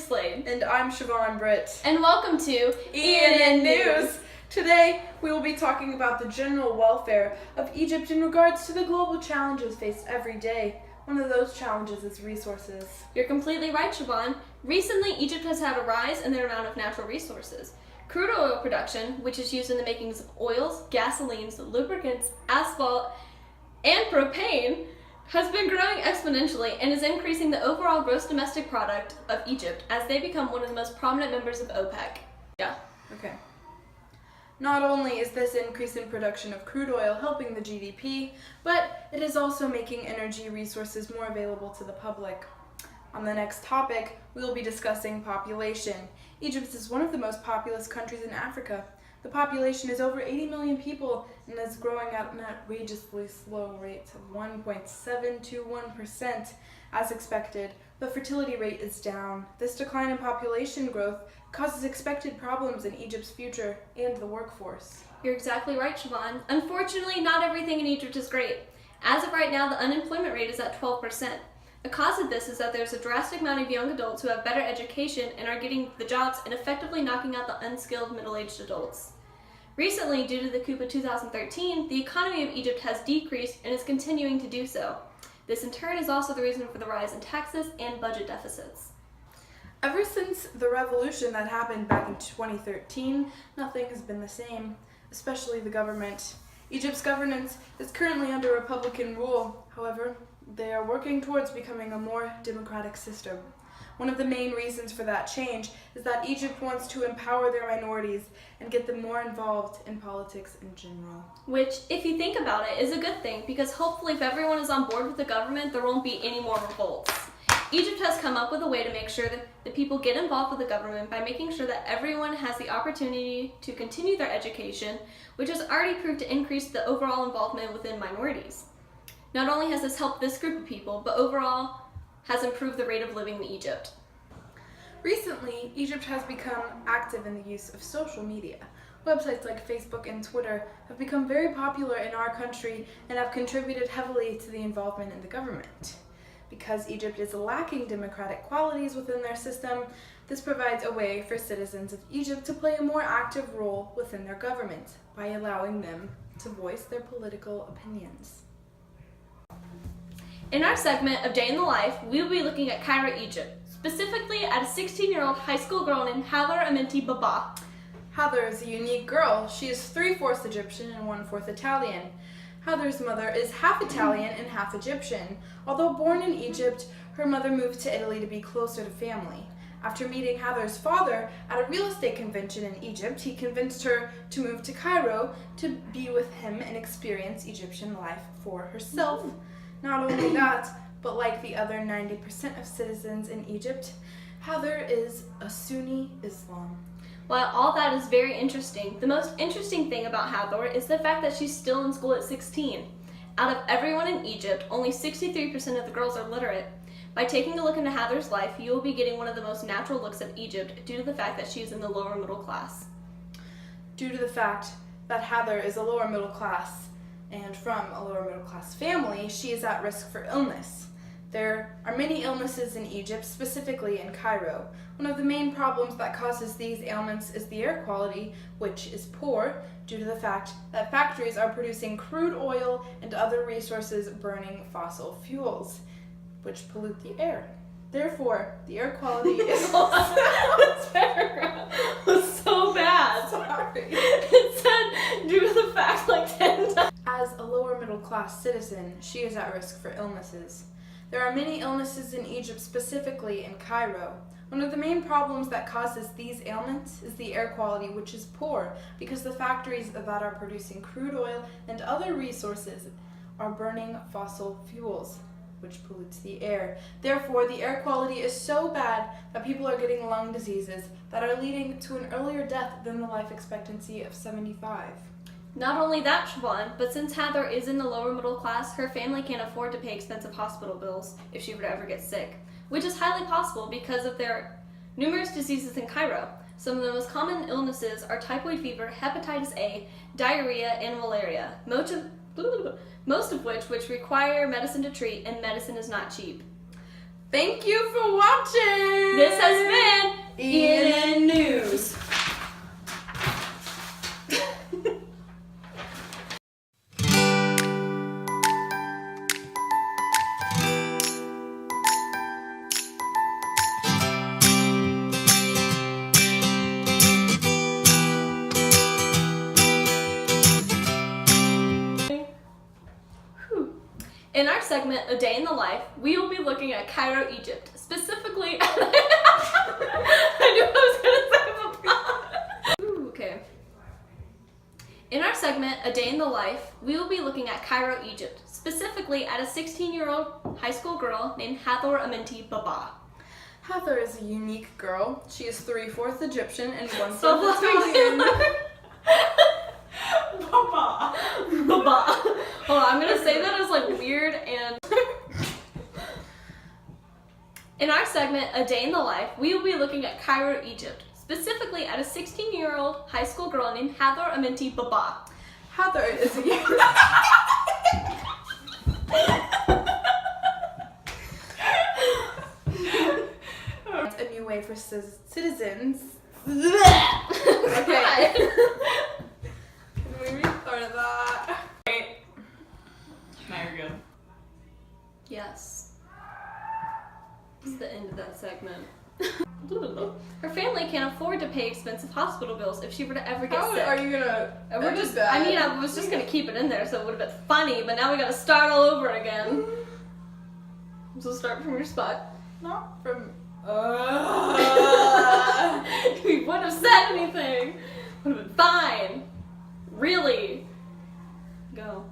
Slade. And I'm Siobhan Britt. And welcome to ENN News. Today, we will be talking about the general welfare of Egypt in regards to the global challenges faced every day. One of those challenges is resources. You're completely right, Siobhan. Recently, Egypt has had a rise in their amount of natural resources. Crude oil production, which is used in the makings of oils, gasolines, lubricants, asphalt, and propane, has been growing exponentially and is increasing the overall gross domestic product of Egypt as they become one of the most prominent members of OPEC. Yeah. Okay. Not only is this increase in production of crude oil helping the GDP, but it is also making energy resources more available to the public. On the next topic, we will be discussing population. Egypt is one of the most populous countries in Africa. The population is over 80 million people and is growing at an outrageously slow rate of 1.721% as expected. The fertility rate is down. This decline in population growth causes expected problems in Egypt's future and the workforce. You're exactly right, Siobhan. Unfortunately, not everything in Egypt is great. As of right now, the unemployment rate is at 12%. The cause of this is that there's a drastic amount of young adults who have better education and are getting the jobs and effectively knocking out the unskilled middle-aged adults. Recently, due to the coup of 2013, the economy of Egypt has decreased and is continuing to do so. This in turn is also the reason for the rise in taxes and budget deficits. Ever since the revolution that happened back in 2013, nothing has been the same, especially the government. Egypt's governance is currently under Republican rule. However, they are working towards becoming a more democratic system. One of the main reasons for that change is that Egypt wants to empower their minorities and get them more involved in politics in general. Which, if you think about it, is a good thing because hopefully if everyone is on board with the government, there won't be any more revolts. Egypt has come up with a way to make sure that the people get involved with the government by making sure that everyone has the opportunity to continue their education, which has already proved to increase the overall involvement within minorities. Not only has this helped this group of people, but overall has improved the rate of living in Egypt. Recently, Egypt has become active in the use of social media. Websites like Facebook and Twitter have become very popular in our country and have contributed heavily to the involvement in the government. Because Egypt is lacking democratic qualities within their system, this provides a way for citizens of Egypt to play a more active role within their government by allowing them to voice their political opinions. In our segment of Day in the Life, we will be looking at Cairo, Egypt, specifically at a 16-year-old high school girl named Hathor Amenti Baba. Hathor is a unique girl. She is 3/4 Egyptian and 1/4 Italian. Hathor's mother is half Italian and half Egyptian. Although born in Egypt, her mother moved to Italy to be closer to family. After meeting Hathor's father at a real estate convention in Egypt, he convinced her to move to Cairo to be with him and experience Egyptian life for herself. Not only that, but like the other 90% of citizens in Egypt, Hathor is a Sunni Islam. While all that is very interesting, the most interesting thing about Hathor is the fact that she's still in school at 16. Out of everyone in Egypt, only 63% of the girls are literate. By taking a look into Hathor's life, you will be getting one of the most natural looks at Egypt due to the fact that she is in the lower middle class. Due to the fact that Hathor is a lower middle class and from a lower middle class family, she is at risk for illness. There are many illnesses in Egypt, specifically in Cairo. One of the main problems that causes these ailments is the air quality, which is poor due to the fact that factories are producing crude oil and other resources burning fossil fuels, which pollute the air. Therefore, the air quality is This paragraph was so bad. sorry. It said, due to the fact like 10 times. As a lower middle class citizen, she is at risk for illnesses. There are many illnesses in Egypt, specifically in Cairo. One of the main problems that causes these ailments is the air quality, which is poor because the factories that are producing crude oil and other resources are burning fossil fuels, which pollutes the air. Therefore, the air quality is so bad that people are getting lung diseases that are leading to an earlier death than the life expectancy of 75. Not only that, Siobhan, but since Hathor is in the lower middle class, her family can't afford to pay expensive hospital bills if she were to ever get sick, which is highly possible because of their numerous diseases in Cairo. Some of the most common illnesses are typhoid fever, hepatitis A, diarrhea, and malaria, most of which require medicine to treat, and medicine is not cheap. Thank you for watching. This has been ENN News. In our segment, A Day in the Life, we will be looking at Cairo, Egypt. Specifically, I knew I was going to say Ooh, okay. In our segment, A Day in the Life, we will be looking at Cairo, Egypt. Specifically at a 16-year-old high school girl named Hathor Amenti Baba. Hathor is a unique girl. She is 3/4 Egyptian and 1/4 Stop laughing. Italian. Baba. Baba. Hold on, I'm gonna say that as like weird and. In our segment, A Day in the Life, we will be looking at Cairo, Egypt. Specifically at a 16-year-old high school girl named Hathor Amenti Baba. Hathor is a new way for citizens. Okay. Can we restart that? Wait. Now you're good. Yes. It's the end of that segment. Her family can't afford to pay expensive hospital bills if she were to ever get How sick. are you gonna? We're just, I mean, I was just gonna keep it in there so it would have been funny, but now we gotta start all over again. So start from your spot. Not from. We wouldn't have said anything. Would have been fine. Really. Go.